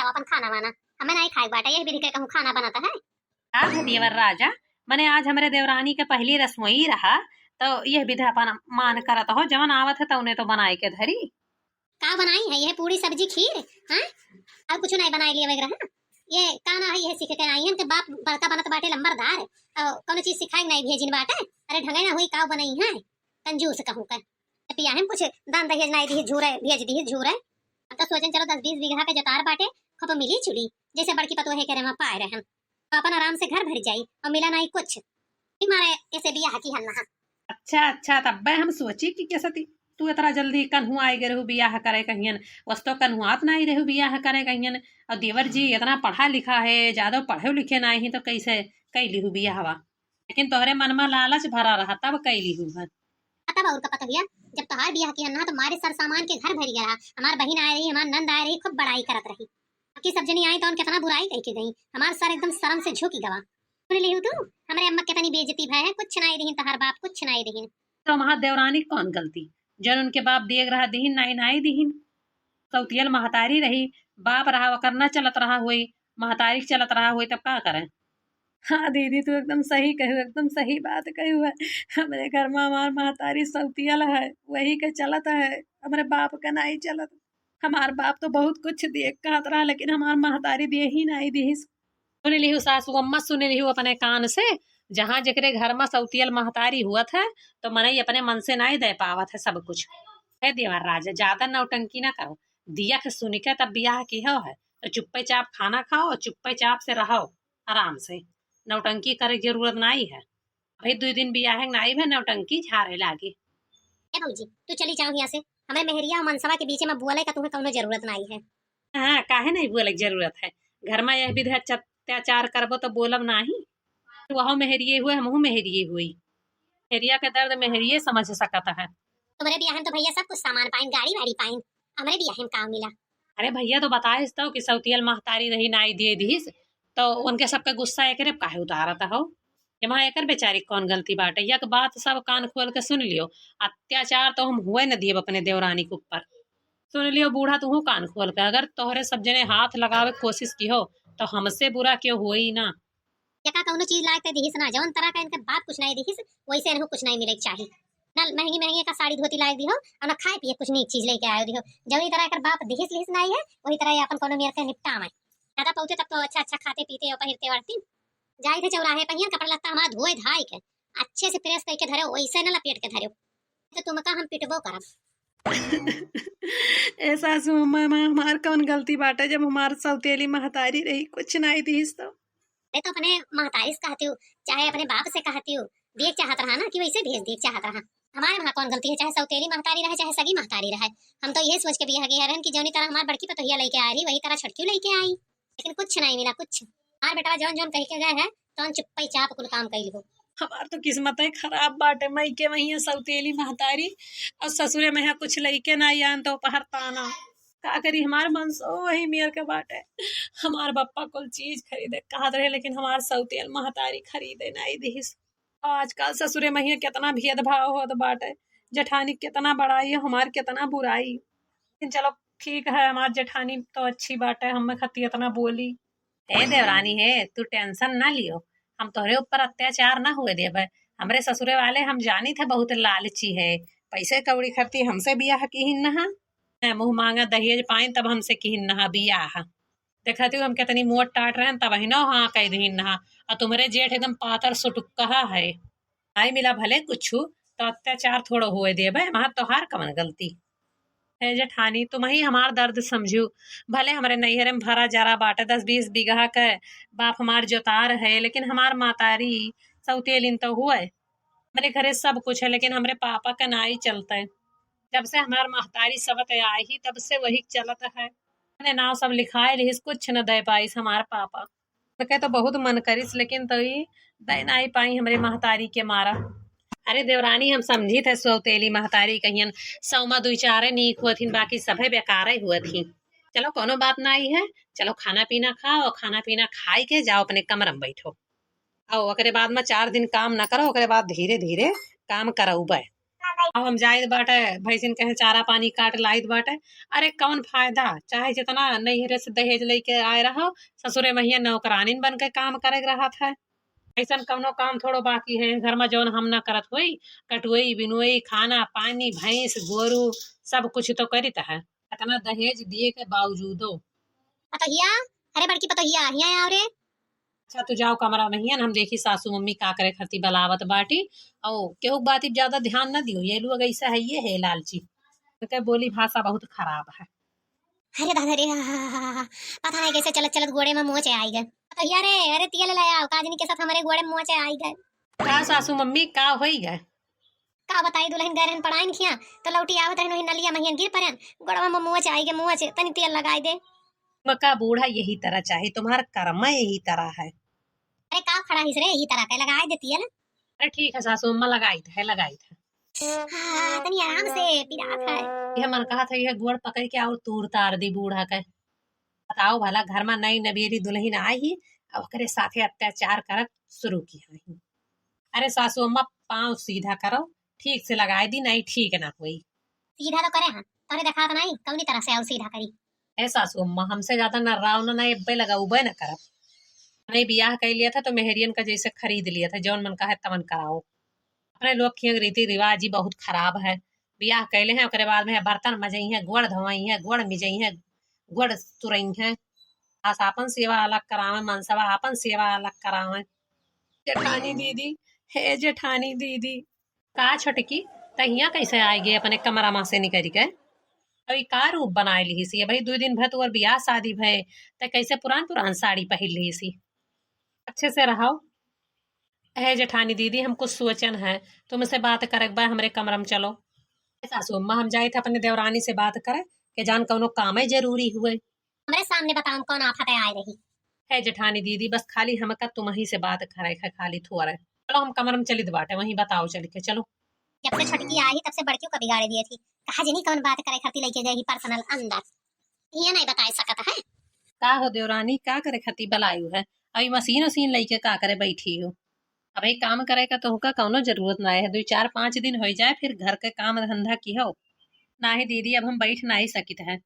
जाओ अपन खाना वाना, हमें नहीं खाए बाटा, ये भी कहूँ खाना बनाता है। आज है देवर राजा, मने आज हमारे देवरानी के पहली रस्म ही रहा, तो यह विधा अपन मान करत हो जवन आवत है तो उन्हें तो बनाए के धरी। का बनाई है ये पूरी सब्जी खीर? हाँ, और कुछ नहीं बनाई लिया वगैरह। ये काना है, ये सीख के आई है कि बाप बड़का बनत बाटे लंबरदार और कोनो चीज सिखाई नहीं भेजिन बाटे। अरे ढंगे ना हुई का बनाई है, कंजूस कहूं कर पिया हम कुछ दान दहेज नहीं दी झूरे भेज दी झूरे। अब तो सोचन चलो 10-20 बीघा के जतार बाटे, खप मिली चुली जैसे बड़की पतो है करे वहां पाए रहन, तो अपन आराम से घर भर जाई और मिला नहीं कुछ मारे ऐसे बियाह की हन्ना। अच्छा तब हम सोची कि कैसे तू इतना जल्दी कन्हू आए गए रहू बियाह करे कहियन, वस्तो कन्हुआत ना आई रहू बियाह करे कहियन, और देवर जी इतना पढ़ा लिखा है, ज्यादा पढ़े लिखे ना ही तो कैसे कैली हूँ बियाहवा, लेकिन तोहरे मन में लालच भरा रहा तब कैली हूँ। तब और का पता भैया, जब तोहार बियाह किया ना तो हमारे सर सामान के घर भर गया, हमार बहन आ रही, हमार नंद आ रही, खूब बड़ाई करत रही, बाकी सब जनी आई तो उनके कितना बुराई कह के गई, हमार सर एकदम शर्म से झुकी गवा। सुन ली तू हमारे अम्मा कितनी बेइज्जती भय है, कुछ नहीं रही तोहार बाप, कुछ नहीं रही। तो वहां देवरानी कौन गलती, जन उनके बाप देख रहा दीहिन नाई नाई दीहिन, सौतियल महतारी रही, बाप रहा वो करना चलत रहा हुई, महतारी चलत रहा हुई, तब का करें। हाँ दीदी तू एकदम सही कहू, एकदम सही बात कहू है, हमारे घर में हमार महतारी सौतियल है, वही के चलत है, हमारे बाप का नहीं चलत। हमार बाप तो बहुत कुछ दिए कहत रहा, लेकिन हमार महतारी दिए ही नहीं दी। सुन ली सासू अम्मा, सुन ली अपने कान से, जहाँ जकरे घर में सौतियल महतारी हुआ था तो मने अपने मन से नहीं दे पावत है सब कुछ है। देवर राजा ज्यादा नौटंकी ना करो, दिया के सुन के तब ब्याह की हो है, तो चुप्पे चाप खाना खाओ और चुप्पे चाप से रहो आराम से, नौटंकी करे जरूरत नहीं है। भाई 2 दिन ब्याह नहीं है नौटंकी झारे लागे। ए भौजी तू चली जाओ यहाँ से, हमें मेहरिया और मनसवा के बीच में बुआले का तुम्हें कोनो जरूरत नहीं है। हाँ काहे नहीं बोले जरूरत है, घर में यह विधि अत्याचार करबो तो बोलब नहीं, वह मेहरिए हुए हमहू मेहरिए हुई, मेहरिया के दर्द मेहरिए समझ सकता है। तुम्हारे ब्याह में तो भैया सब कुछ सामान पाइन, गाड़ी वाड़ी पाइन, हमारे ब्याह में काम मिला। अरे भैया तो बताए तो कि सौतियल महतारी रही नाई दे दीस, तो उनके सबका गुस्सा एकरे काहे उतारता हो, एमा एकर बेचारी कौन गलती बाटे, यक बात सब कान खोल के सुन लियो, अत्याचार तो हम हुए न दिए अपने देवरानी के ऊपर, सुन लियो बूढ़ा तू कान खोल के, अगर तोहरे सब जने हाथ लगावे कोशिश की हो तो हमसे बुरा क्यों हुई ना। यका कौनो चीज लायक ते दिहिस ना, जवन तरह का इनके बाप कुछ नहीं दिहिस वैसे इनको कुछ नहीं मिले चाहिए, ना महंगी महंगी का साड़ी धोती लायक दिहो और ना खाए पिए कुछ नहीं चीज लेके आयो दिहो, जवनी तरह का बाप दिहिस लिहिस नहीं है वही तरह अपन कोनो मेर के निपटा में ज्यादा पहुंचे तब तो अच्छा अच्छा खाते पीते और पहिरते वरती जाई थे चौराहे पहियन कपड़ा लत्ता हमारा धोए धाई के अच्छे से प्रेस करके धरे, वैसे न लपेट के धरे तो तुम का हम पिटबो करब। ऐसा हमार कौन गलती बाटे, जब हमार सौतेली महतारी रही कुछ नहीं दीस तो। अरे तो अपने महतारी से कहती हूँ चाहे अपने बाप से कहती हूँ, देख चाहत रहा ना कि वैसे भेज देख चाहत रहा, हमारे वहाँ कौन गलती है, चाहे सौतेली महतारी रहे चाहे सगी महतारी रहे, हम तो ये सोच के बियाह किया रहन कि जौनी तरह हमारी बड़की पतोहिया लेके आ रही वही तरह छटकी लेके आई, लेकिन कुछ नहीं मिला कुछ। हमार बेटा जौन जौन कह के गए हैं तो चुप्पा चाप कुल काम कैल हो। हमार तो किस्मत है खराब बाटे, मई के वही सौतेली महतारी और ससुरे में कुछ लईके ना आन तो पहर ताना, का करी हमार मन सो वही मेयर के बाटे, हमार बप्पा कुल चीज खरीदे कहत रहे, लेकिन हमार सौतेल महतारी खरीदे नहीं दीस। आजकल ससुरे में कितना भेदभाव होत बाटे, जेठानी कितना बड़ाई है, हमार कितना बुराई, लेकिन चलो ठीक है हमार जेठानी तो अच्छी बाटे, हम खती इतना बोली। ए देवरानी है तू टेंशन ना लियो, हम तोहरे ऊपर अत्याचार ना हुए देवे, हमरे ससुरे वाले हम जानी थे बहुत लालची है, पैसे कौड़ी खर्ती हमसे बियाह की ही नहा, मुँह मांगा दहेज पाइन तब हमसे की नहा बियाह, देखती हम कितनी मोट टाट रहे तब ही ना हाँ कह दी नहा, और तुम्हारे जेठ एकदम पातर सुटुक्का है, आई मिला भले कुछ तो अत्याचार थोड़ा हुए देवे, वहां तोहार कमन गलती है जेठानी, तुम ही हमार दर्द समझू, भले हमारे नैहरे में भरा जरा बाटे 10-20 बीघा के बाप हमार जोतार है, लेकिन हमार मातारी सौतेलिन तो हुए, मेरे घरे सब कुछ है, लेकिन हमारे पापा का ना ही चलता है, जब से हमार महतारी सबत आई ही तब से वही चलत है, मैंने नाव सब लिखाए रही कुछ न दे पाई हमार पापा, तो तो बहुत मन करिस लेकिन तो ही दे ना ही पाई हमारे महतारी के मारा। अरे देवरानी हम समझी थे सौतेली महतारी कहियन सौमा 2-4 नीक हुआ थी, बाकी सभे बेकार हुआ थी, चलो कोनो बात नहीं है, चलो खाना पीना खाओ, खाना पीना खाई के जाओ अपने कमर में बैठो, और ओकरे बाद में 4 दिन काम ना करो, ओकरे बाद धीरे धीरे काम करो बे, अब हम जाइत बाटे भैंसिन कहे चारा पानी काट लाइत बाटे। अरे कौन फायदा, चाहे जितना नैहरे से दहेज लेके आए रहो, ससुरे महिया नौकरानीन बन के काम करे रहा था। ऐसा कौनो काम थोड़ो बाकी है घर में जौन हम ना करत होई। कटुई बिनुई खाना पानी भैंस गोरू सब कुछ तो करित है, इतना दहेज दिए के बावजूदो। पतोहिया, अरे बड़की पतोहिया हिया आओ रे। अच्छा तू जाओ कमरा में हियन, हम देखी सासू मम्मी का करे खती बलावत बाटी। ओ केहू बात ज्यादा ध्यान न दियो, ये लोग ऐसा है ये है लालची, उनके बोली भाषा बहुत खराब है। अरे दादा रे, पता है कैसे चलत चलत गोड़े में मोचे आई गए। पतोहिया रे, अरे तेल ले आओ, काजनी के साथ हमारे गोड़े में मोचे आई गए। का सासू मम्मी का होई गए? का बताई दुल्हन गए रहन पढ़ाइन खिया तो लौटी आवत रहन नलिया महियन गिर परन गोड़वा में मोच आई गए, मोच तनी तेल लगाई दे। मका बूढ़ा यही तरह चाहिए, तुम्हारा कर्म यही तरह है। अरे का खड़ा हिस रे, यही तरह के लगाई देती है ना। अरे ठीक है सासू अम्मा लगाई थे लगाई थे। हाँ, तनी आराम से पिरात है। यह मन कहा था यह गोड़ पकड़ के और तूर तार दी बूढ़ा के। बताओ भला घर में नई नबेरी दुल्हन आई ही अब ओकरे साथे अत्याचार करत शुरू किया ही। अरे सासू अम्मा पाँव सीधा करो, ठीक से लगाई दी, नहीं ठीक ना हुई। सीधा तो करे हाँ, तोरे देखा तो नहीं कौनी तरह से और सीधा करी। ए सासू अम्मा हमसे ज्यादा न राव न एब्बे लगा उबे न करब। नहीं बियाह कर लिया था तो मेहरियन का जैसे खरीद लिया था, जौन मन का है तमन कराओ। अपने लोग की रीति रिवाज ही बहुत खराब है। बियाह कैले हैं ओकरे बाद में बर्तन मजई है, गोड़ धोई है, गोड़ मिजई है, गोड़ तुरई है। आस आपन सेवा अलग करावे, मनसवा आपन सेवा अलग करावे। जेठानी दीदी, हे जेठानी दीदी, का छटकी तहिया कैसे आएगी अपने कमरा माँ से निकल के? अभी का रूप बनाए ली सी भाई, 2 दिन भर तो बियाह शादी भय तो कैसे पुरान पुरान साड़ी पहन ली सी। अच्छे से रहो। है जेठानी दीदी हम कुछ सोचन है, तुमसे बात करे बा हमरे कमरा में चलो। सासू अम्मा हम जाए थे अपने देवरानी से बात करे कि जान कौनो काम है जरूरी हुए। हमारे सामने बताओ कौन आफत आए रही। है जेठानी दीदी बस खाली हमका तुम ही से बात करे है खाली थोड़ा। चलो हम कमर में चलित बाटे वहीं बताओ चल के चलो। जब से छटकी आई तब से बड़कियों का बिगाड़े दिए थी, कहा जनी कौन बात करे खती लेके जाएगी पर्सनल अंदर, ये नहीं बता सकता है। का हो देवरानी का करे खती बलायू है, अभी मशीन वसीन लेके का करे बैठी हो। अब एक काम करे का तो होगा कौनो जरूरत ना है, 2-4-5 दिन हो जाए फिर घर के काम धंधा की हो। ना ही दीदी अब हम बैठ ना ही सकित है,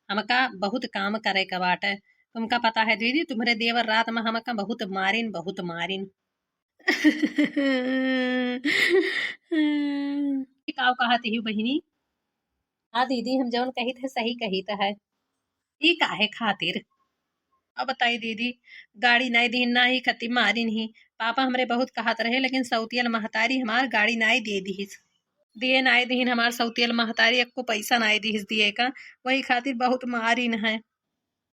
हमका बहुत काम करे का बाटे। तुमका पता है दीदी तुम्हारे देवर रात में हमका बहुत मारिन बहुत मारिन। काव कहती ही बहिनी। हाँ दीदी हम जौन कही थे सही कही तो है। ई काहे खातिर? अब बताई दीदी गाड़ी नहीं दी ना ही खती मारिन ही। पापा हमरे बहुत कहत रहे लेकिन सौतियल महतारी हमार गाड़ी नाई दे दीस, दिए नाई दीन हमार सौतियल महतारी एक को पैसा नाई दीस दिए का, वही खातिर बहुत मारिन है।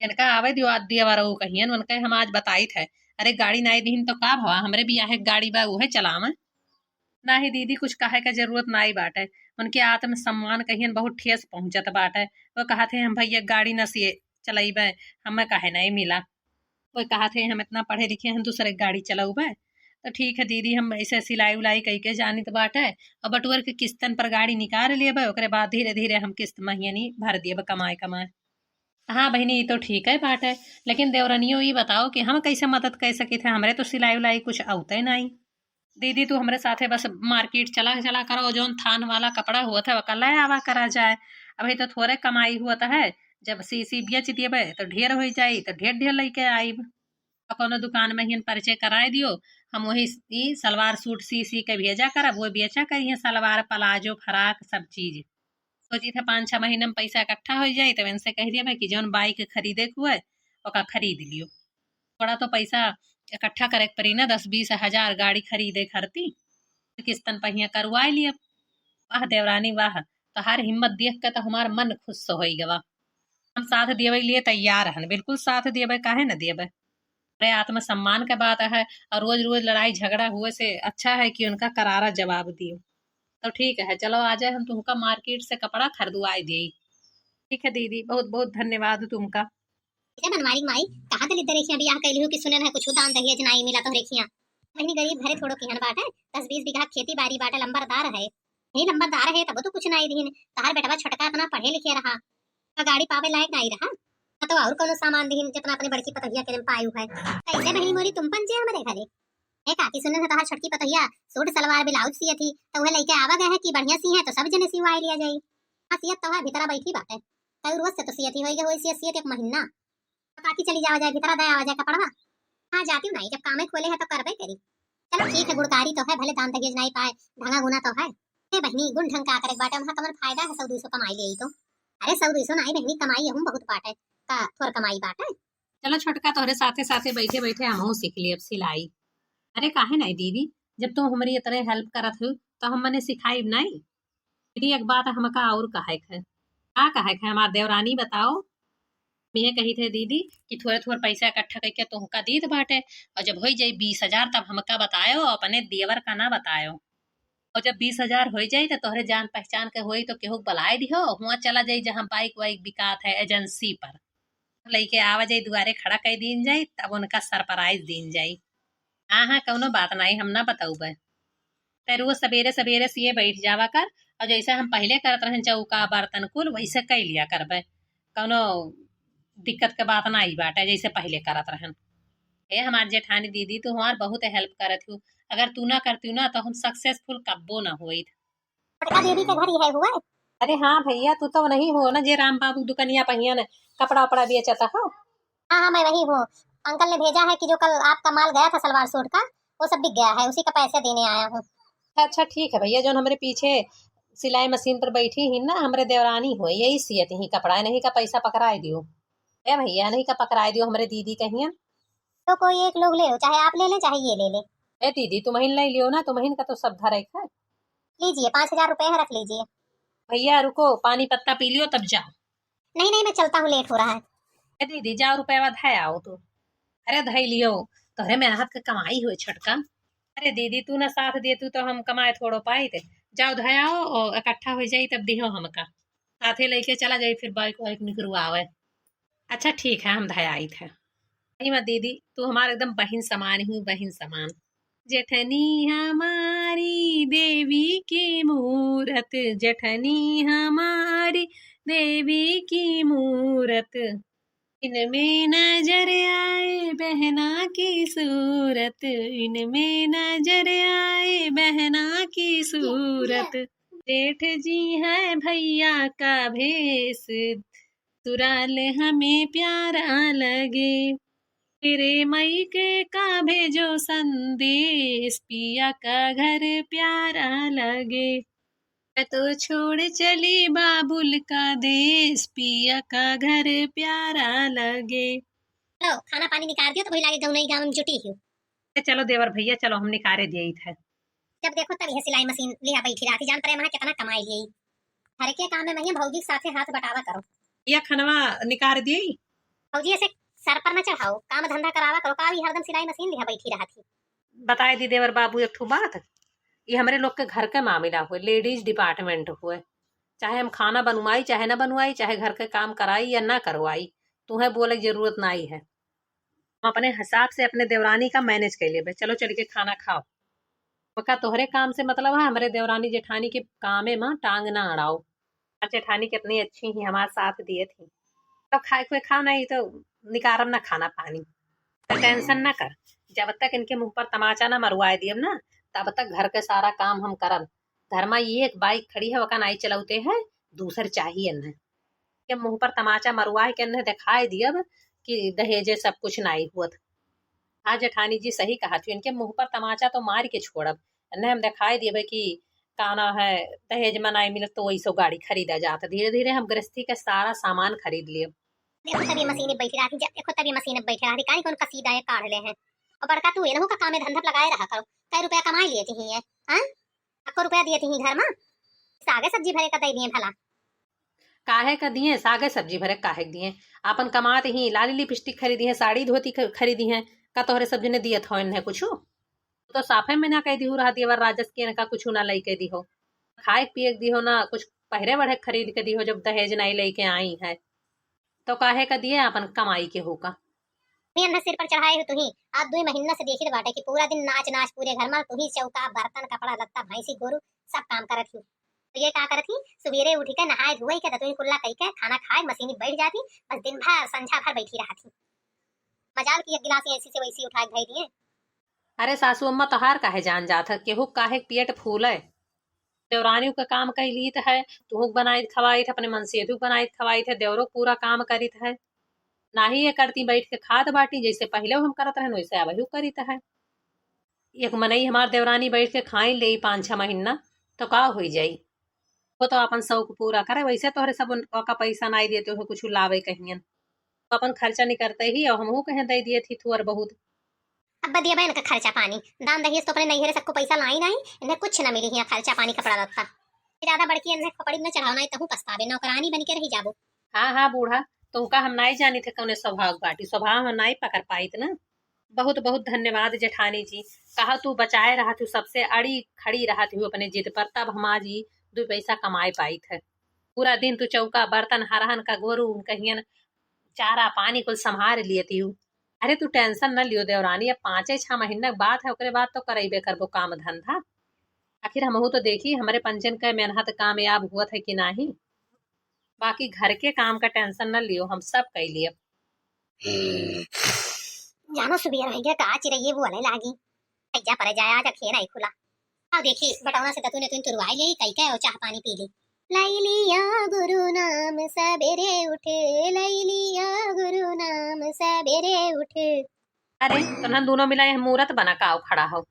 इनका आवे दियो आज दिया वारो कहियन उनके हम आज बताई थे। अरे गाड़ी नाई दीन तो का भवा हमरे भी आहे गाड़ी बा उहे चलावे। ना ही दीदी कुछ कहे का जरूरत नाई बाटे, उनके आत्म सम्मान कहियन बहुत ठेस पहुंचत बाटे। वो कहा थे हम भैया गाड़ी न सिए चलाइबे, हमें काहे नहीं मिला। वो कहा थे हम इतना पढ़े लिखे हैं दूसरे गाड़ी चलाऊबे। तो ठीक है दीदी हम ऐसे सिलाई उलाई कई के जानी तो बाटे और बटुअर के किस्तन पर गाड़ी निकाल लिए ओकरे बाद धीरे धीरे हम किस्त महीनी भर दिए कमाए कमाए। हाँ बहनी ये तो ठीक है बात है, लेकिन देवरनियो ये बताओ कि हम कैसे मदद कर सके थे, हमरे तो सिलाई उलाई कुछ आते नहीं। दीदी तू हमारे साथे बस मार्केट चला चला करो, जो थान वाला कपड़ा हुआ था वह ले आवा करा जाए। अभी तो थोड़े कमाई हुआ है, जब सीसी बेच दिए तो ढेर हो जाये तो ढेर ढेर लेके आई। कोनो दुकान में हिन परिचय कराए दियो, हम वही सलवार सूट सी सी के भेजा करब, वो बेचा करिए सलवार प्लाजो फराक सब चीज। सोची था 5-6 महीने में पैसा इकट्ठा हो जाये तो इनसे कह दिया भाई कि जौन बाइक खरीदे के हुए ओका खरीद लियो। थोड़ा तो पैसा इकट्ठा करे पड़ी ना, 10-20 हजार गाड़ी खरीदे खरती किस्तन पहिया करवा लिया। वाह देवरानी वाह, तो हर हिम्मत देख के तो हमार मन खुश हो गवा। हम साथ देवे लिए तैयार हैं, बिल्कुल साथ देवे काहे न देवे। अरे आत्मसम्मान का बात है और रोज रोज लड़ाई झगड़ा हुए से अच्छा है कि उनका करारा जवाब दियो। तो ठीक है चलो आ जाए हम तुमका मार्केट से कपड़ा खरीदवाई दे। ठीक है दीदी बहुत बहुत धन्यवाद तुमका। बनवारी माई कहाँ दे लिद्दे रेखिया बियाह कैली हो कि सुने ना कुछ दान दहेज नहीं मिला तो रेखिया महीनी गरीब घरे थोड़ो किहन बाटे, 10-20 बीघा खेती बाड़ी बाटे, लंबरदार है नहीं लंबरदार है तब तो कुछ नहीं दीन। तार बेटवा छोटका इतना पढ़े लिखे रहा तो गाड़ी पावे लायक नहीं रहा तो और कोनो सामान दीन जितना अपने बड़की पतहिया के पायु है। कैसे बहनी मोरी तुम पंजे हमरे घरे ए काकी सुनने तो हर छटकी पतोहिया सूट सलवार ब्लाउज सिए थी तो वह लइके आवा गए है कि बढ़िया सी है तो सब जने सिवाई लिया जाई। हां सियत तो है भीतरा बैठी बाटे कई रोज से तो सियत ही होई होई सियत एक महीना। तो काकी चली जावा जाए भीतरा दया आवा जाए कपड़वा। हां जाती हूं नहीं जब कामे खोले है तो करबे करी। चलो ठीक है गुड़कारी तो है भले दान तगेज नहीं पाए ढंगा गुना तो है। ए बहनी गुण ढंग का करे बाटे वहां कमर फायदा है 100-200 कमाई ले तो। अरे 100-200 नहीं बहनी कमाई हम बहुत बाटे का थोड़ कमाई बाटे। चलो छोटका तोहरे साथे साथे बैठे बैठे हमहू सीख लिए अब सिलाई। अरे काहे नहीं दीदी, जब तुम हमारी इतने हेल्प करत हो तो हम मने सिखाई नहीं। दीदी एक बात हमका और कहे है, का कहे है हमार देवरानी बताओ। मैं कही थे दीदी कि थोड़े थोड़े पैसा इकट्ठा करके तुमका दीद बाटे और जब हो जाये 20,000 तब हमका बतायो अपने देवर का ना बतायो। और जब 20,000 हो जाये तो तोहरे जान पहचान के होई तो केहू बुलाए दिहो हुआ चला जाये जहाँ बाइक वाइक बिकात है एजेंसी पर लइके आवा जाये दुआरे खड़ा कर दीन जाये तब उनका सरप्राइज दीन जाये। हाँ हाँ कौनो बात नहीं हम ना बताऊबे। फिर वो सवेरे सवेरे सिए बैठ जावा कर और जैसे हम पहले करत रहे चौका बर्तन कुल वैसे कई लिया करबे। कौनो दिक्कत के बात ना आई बाटे जैसे पहले करत रहन। ए हमार जेठानी दीदी तू हमार बहुत हेल्प करत हूँ, अगर तू ना करती ना तो हम सक्सेसफुल कब्बो ना होई। छोटका दीदी के घर ही है हुआ। अरे हाँ भैया तू तो नहीं हो ना जे राम बाबू दुकनिया पहिया ने कपड़ा उपड़ा बेचता हो। हाँ हाँ मैं वही हूँ। अंकल ने भेजा है कि जो कल आपका माल गया था सलवार सूट का वो सब बिक गया है उसी का पैसे देने आया हूँ। अच्छा ठीक है भैया जो हमारे पीछे सिलाई मशीन पर बैठी ही ना हमारे देवरानी हो यही सियत ही कपड़ा नहीं का पैसा पकड़ाए दियो। ए भैया नहीं का पकड़ाए दियो हमारे दीदी कहियन। तो कोई एक लोग ले लो चाहे आप ले लें चाहे ये ले ले। ए दीदी तुम्हें ले लियो ना तुम्हें का तो सब धरे है। लीजिए 5,000 रुपए है रख लीजिए। भैया रुको पानी पत्ता पी लियो तब जाओ। नहीं नहीं मैं चलता हूँ लेट हो रहा है। ए दीदी जाओ रुपया धै आओ तू। अरे धै लियो तोहरे मेहनत का कमाई हुए छटका। अरे दीदी तू ना साथ दे तू तो हम कमाए थोड़ो पाई थे। जाओ धै आओ और इकट्ठा हो जाई तब दिहो हमका साथे लेके चला जाई फिर बाइक वाइक निकलू आवे। अच्छा ठीक है हम धै आई थे। नहीं मत दीदी तू हमारे एकदम बहन समान हूँ बहन समान। जेठनी हमारी देवी की मूरत जेठनी हमारी देवी की मूरत इनमें नजर आए बहना की सूरत इनमें नजर आए बहना की सूरत। जेठ जी है भैया का भेष सुराल हमें प्यारा लगे तेरे मायके का भेजो संदेश पिया का घर प्यारा लगे मैं तो छोड़ चली बाबुल का देश पिया का घर प्यारा लगे। लो खाना पानी निकाल दियो तो कोई लागे गाँव नहीं गाँव में जुटी हूँ। चलो देवर भैया चलो हम निकारे दिए थे। जब देखो तब यह सिलाई मशीन लिया बैठी रहा थी जान पड़े वहाँ कितना कमाई ली। घर के काम में मैं भौजी के साथे हाथ बटावा करो। या खनवा निकार दिए भौजी ऐसे सर पर न चढ़ाओ काम धंधा करावा करो का भी हरदम सिलाई मशीन लिया बैठी रहा थी। बताए दी देवर बाबू एक ठो बात ये हमारे लोग के घर के मामला हुए लेडीज डिपार्टमेंट हुए चाहे हम खाना बनवाई चाहे ना बनवाई चाहे घर के काम कराई या ना करवाई तुम्हें बोले की जरूरत नहीं है। हम अपने हिसाब से अपने देवरानी का मैनेज कर ले चलो चल के खाना खाओ। का तोहरे काम से मतलब है हमारे देवरानी जेठानी के कामे में टांग ना अड़ाओ। जेठानी कितनी अच्छी ही हमारे साथ दिए थी तो खाए खुए खाओ नहीं तो निकारम ना खाना पानी तो टेंशन ना कर जब तक इनके मुंह पर तमाचा ना मरवाए दिए ना तब तक घर के सारा काम हम करब। घर में ये एक बाइक खड़ी है वका नहीं चलाते हैं दूसर चाहिए न के मुंह पर तमाचा मरवाए के न दिखाए दियब कि दहेजे सब कुछ नहीं हुआ। हाँ जेठानी जी सही कहा थी इनके मुंह पर तमाचा तो मार के छोड़ब न हम दिखाए दिए कि काना है दहेज में नहीं मिले तो वही सो गाड़ी खरीदा जाता धीरे धीरे हम गृहस्थी का सारा सामान खरीद लिए। देखो तभी मशीन बैठी रहा थी देखो तभी मशीन बैठी रहा थी काहे कौन कसीदा है काढ़ ले हैं और बड़का तू एनहु का काम में धंधा लगाए रहा करो कई रुपया कमाई लिए थी है हां आपको रुपया दिए थी घर में सागे सब्जी भरे का दे दिए भला काहे का दिए सागे सब्जी भरे काहे दिए अपन कमाते ही लाली लिपस्टिक खरीदी है साड़ी धोती खरीदी है का तोहरे सब्जी ने दिए थो इन्हें कुछ तो साफे में ना कह दी रहा देवर राजस के का कुछ ना लई के दी हो खाए पिए दी हो ना कुछ पहरे बढ़े खरीद के दी हो जब दहेज नहीं लेके आई है तो काहे का दिए अपन कमाई के होगा। मैं सिर पर चढ़ाए हो तुही आज 2 महीना से देखी बाटे कि पूरा दिन नाच नाच पूरे घर में तुही चौका बर्तन कपड़ा लत्ता भैंसी गोरू सब काम करत ही तो ये का करत ही सवेरे उठ के नहाए धोए के तुही कुल्ला कई के खाना खाए मशीन बैठ जाती बस दिन भर संझा भर बैठी रहा थी मजाल की एक गिलास ऐसी से वैसी उठा के भाई दिए। अरे सासू अम्मा तोहार काहे जान जात है, केहू काहे पेट फूले। देवरानियों का काम कैली है, तुहू बनाई खवाई थे, अपने मन से तू बनाई खवाई थे, देवरो पूरा काम करित है। ना ही ये करती बैठ के खात बाटी, जैसे पहले हम करत रहन वैसे अब करित है। एक मनई हमार देवरानी बैठ के खाई ले 5-6 महीना तो का हो जाई। वो तो अपन शौक पूरा करे, वैसे तोहरे सब का पैसा नहीं देते हो कुछ लावे कहियन, तो अपन खर्चा नहीं करते ही और हमहू कहीं दे दिए थी थोड़ा बहुत। अब दिया बहन का खर्चा पानी दान दहेज तो अपने नैहरे सबको पैसा लाई नहीं, इन्हें कुछ न मिली यहाँ खर्चा पानी कपड़ा लत्ता ज्यादा बढ़की इन्हें कपड़ी न चढ़ाना तहु पछतावे नौकरानी बन के रही जाबो। हाँ हाँ बूढ़ा, तुमका हम नहीं जानी थे कौने स्वभाव बाटी, स्वभाव हम नहीं पकड़ पाई ना। बहुत बहुत धन्यवाद जेठानी जी, कहा तू बचाए रहा तू, सबसे अड़ी खड़ी रहा तू अपने जिद पर, तब हमारी 2 पैसा कमाए पाई थे। पूरा दिन तू चौका बर्तन हरहन का गोरू कहियन चारा पानी कुल संभाल लिए थी। अरे तू टेंशन न लियो देवरानी, अब 5-6 महीना बात है, ओकरे बाद तो करेबे करबो काम धंधा। आखिर हमहू तो देखी हमारे पंचन का मेहनत कामयाब हुआ था कि नहीं। बाकी घर के काम का टेंशन न लियो, हम सब कर लिए। जानो सुबह रह गया का चिरैये वो वाले लागी जा पर जाया आज खेर आई खुला। अब देखी बटौना से ततू ने तुम तुरवाई ले कई कई और चाह पानी पी ली। लाई लिया गुरु नाम सबेरे उठे, लाई लिया गुरु नाम सबेरे उठे। अरे तो न दोनों मिलाए हम मुहूर्त बना का खड़ा हो,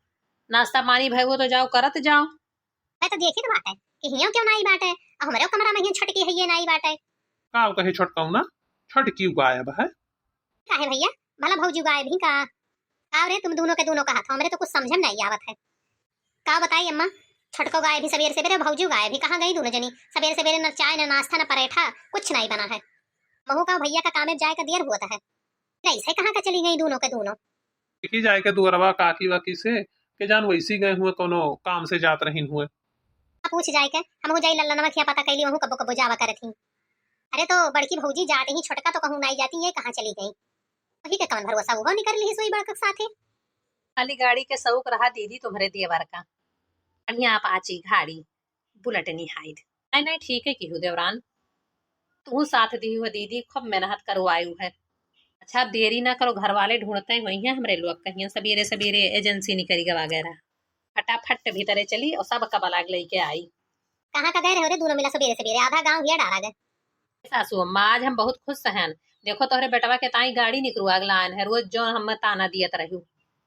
नाश्ता पानी भय वो तो जाओ करत जाओ। मैं तो देखी तो बात है कि हियो क्यों नाई बात है और हमारे कमरा में हियो छटकी है ये नाई बात है। का कहे छटकाऊ ना, छटकी गायब है। काहे भैया भला भौजी गायब ही का रे तुम दोनों के दोनों का हाथ हमरे तो कुछ समझ नहीं आवत है। का बताई अम्मा छटको गायब ही सवेरे सवेरे भौजी गायब ही कहाँ गई दोनों जनी। सवेरे सवेरे न चाय न नाश्ता न पराठा कुछ नहीं बना है। महू का भैया का काम में जाए का देर हुआ है, ऐसे कहाँ का चली गई दोनों के दोनों। की जाए के दुअरवा काकी वाकी से के जान वैसी गए हुए कोनो काम से जात रही हुए। पूछ जाए के हम जाई लल्ला नमक पता कैली वहू कबो कबो जावा करत ही। अरे तो बड़की भौजी जाते ही छोटका तो कहूँ नहीं जाती ये कहाँ चली गई। वही के कौन भरोसा वो निकल ली सोई बड़का साथे। खाली गाड़ी के शौक रहा दीदी तुम्हारे दियवर का, बढ़िया अपाची गाड़ी बुलेट नहीं हाइड। नहीं नहीं ठीक है की देवरान, तू साथ दी हुआ दीदी खूब मेहनत करवायु है। अच्छा देरी ना करो, घर वाले ढूंढते हैं वही है हमरे लोग कहीं सवेरे सवेरे एजेंसी नहीं करेगा वगैरह, फटाफट भीतरे चली और सब कब अलग लेके आई। कहाँ का गए रहे दोनों मिला सवेरे सवेरे आधा गांव हिया डाला गए। सासू अम्मा आज हम बहुत खुश हैं, देखो तोहरे बेटवा के ताई गाड़ी निकलू अगला है, रोज जो हम ताना दियत रहू,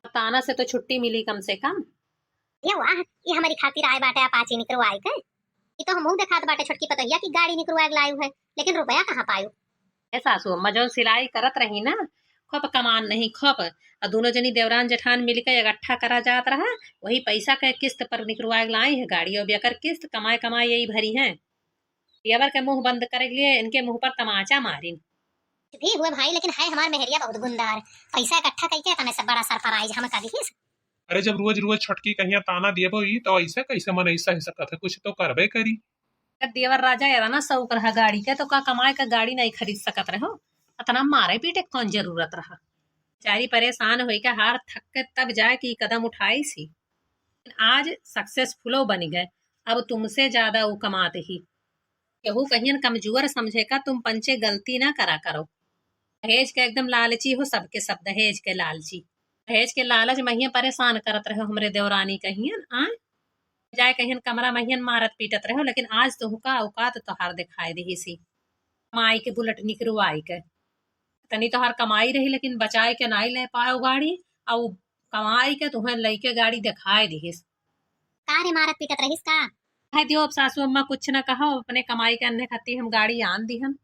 ताना से तो छुट्टी मिली कम से कम। ये वाह ये हमारी खातिर आए बाटे अपाची निकलवाई के, ये तो हमहू देखात बाटे छोटकी पतोहिया की गाड़ी निकलवाए लायू है, लेकिन रुपया कहाँ पायू। सासू अम्मा जो सिलाई करत रही ना खूब कमान नहीं खूब, और दोनों जनी देवरान जेठान मिलकर इकट्ठा करा जात रहा, वही पैसा के किस्त पर निकलवाए लाई है गाड़ी, और बेकर किस्त कमाए कमाए यही भरी है। देवर के मुंह बंद करे लिए इनके मुंह पर तमाचा मारी। भी हुए भाई लेकिन है हमार मेहरिया बहुत गुंडार, पैसा इकट्ठा करके तने सब बड़ा सरप्राइज हम कर दी। अरे जब रोज रोज छटकी कहिया ताना दिए तो ऐसे कैसे मन ऐसा ही सकत है, कुछ तो करबे करी। देवर राजा यारा ना शौक रहा गाड़ी के, तो का कमाए का गाड़ी नहीं खरीद सकत रहो, इतना मारे पीटे कौन जरूरत रहा। बेचारी परेशान हो के हार थक के तब जाए कि कदम उठाई सी, आज सक्सेसफुलो बन गए, अब तुमसे ज्यादा वो कमाते ही। केहू कहियन कमजोर समझे का, तुम पंचे गलती ना करा करो। दहेज के एकदम लालची हो सबके सब, दहेज के लालची, दहेज के लालच महिया परेशान करत रहो हमरे देवरानी कहियन आ जाए कहियन कमरा महियन मारत पीटत रहो, लेकिन आज तो हुका औकात तोहार दिखाई दी सी। कमाई के बुलेट निकलवाई के तनी तोहार कमाई रही, लेकिन बचाए के नहीं ले पाओ गाड़ी, और कमाई के तुम्हें लइके गाड़ी दिखाए दी। का रे मारत पीटत रहिस का। है दियो अब सासू अम्मा कुछ न कहो, अपने कमाई के अन्य खाती हम गाड़ी आन दी हम।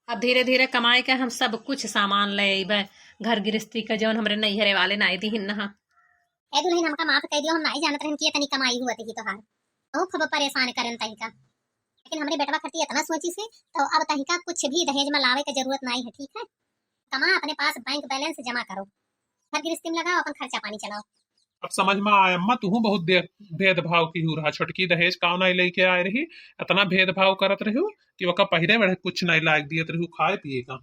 अब धीरे धीरे कमाई के हम सब कुछ सामान ले अबे, घर गृहस्थी के जौन हमरे नैहरे वाले नहीं दी ना। ए दुल्हन हमका माफ कह दियो, हम नहीं जानत रहन कि तनी कमाई हुआ थी तोहार, ओ खूब परेशान करन तही का, लेकिन हमरे बेटवा खती इतना सोची से तो अब तही का कुछ भी दहेज में लावे की जरूरत नहीं है। ठीक है कमा अपने पास बैंक बैलेंस जमा करो, घर गृहस्थी में लगाओ, अपन खर्चा पानी चलाओ। अब समझ में आया अम्मा, तू बहुत भेदभाव की हो रहा, छटकी दहेज काव नहीं लेके आए रही, इतना भेदभाव करत रही कि वका पहिरे बड़े कुछ नहीं लायक दियत रही खाए पिए का।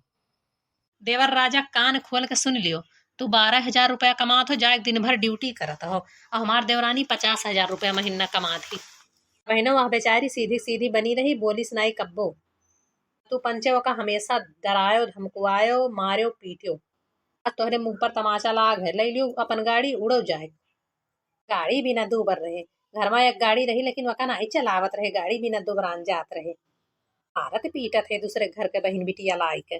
देवर राजा कान खोल के सुन लियो, तू 12,000 रुपया कमात हो, जाए दिन भर ड्यूटी करत हो, और हमार देवरानी 50,000 रुपया महीना कमात ही। बहनों वह बेचारी सीधी सीधी बनी रही, बोली सुनाई कब्बो। तू पंचे का हमेशा डरायो धमकुआयो मार्यो पीटियो, तोहरे मुंह पर तमाचा लाग है, ले लियो अपन गाड़ी उड़ो जाए। गाड़ी भी ना दूबर रहे, घर में एक गाड़ी रही लेकिन वका नहीं चलावत रहे, गाड़ी भी ना दुबरान जात रहे, मारत पीटत है दूसरे घर के बहन बिटिया लाई के।